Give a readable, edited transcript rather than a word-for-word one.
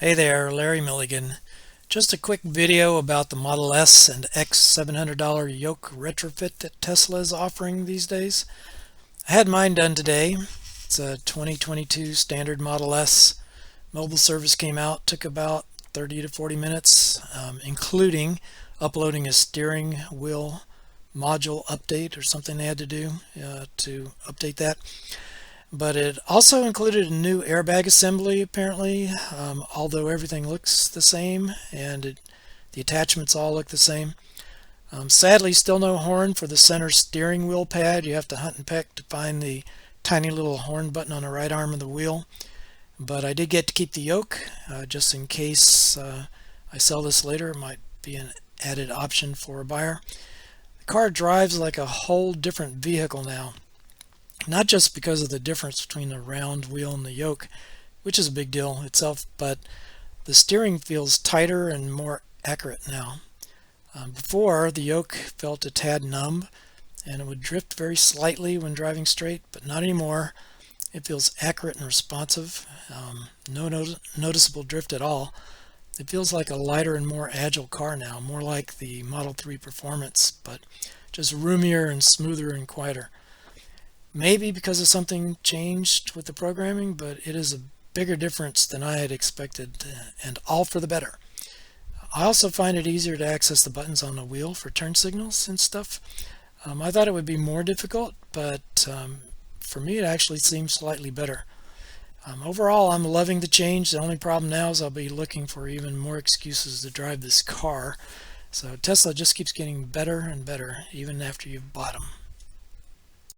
Hey there, Larry Milligan. Just a quick video about the Model S and X $700 yoke retrofit that Tesla is offering these days. I had mine done today. It's a 2022 standard Model S. Mobile service came out, took about 30 to 40 minutes, including uploading a steering wheel module update or something they had to do to update that. But it also included a new airbag assembly, apparently, although everything looks the same and the attachments all look the same. Sadly, still no horn for the center steering wheel pad. You have to hunt and peck to find the tiny little horn button on the right arm of the wheel. But I did get to keep the yoke, just in case I sell this later. It might be an added option for a buyer. The car drives like a whole different vehicle now. Not just because of the difference between the round wheel and the yoke, which is a big deal itself, but the steering feels tighter and more accurate now. Before, the yoke felt a tad numb and it would drift very slightly when driving straight, but not anymore. It feels accurate and responsive. No noticeable drift at all. It feels like a lighter and more agile car now, more like the Model 3 Performance, but just roomier and smoother and quieter. Maybe because of something changed with the programming, but it is a bigger difference than I had expected, and all for the better. I also find it easier to access the buttons on the wheel for turn signals and stuff. I thought it would be more difficult, but for me it actually seems slightly better. Overall, I'm loving the change. The only problem now is I'll be looking for even more excuses to drive this car. So Tesla just keeps getting better and better even after you've bought them.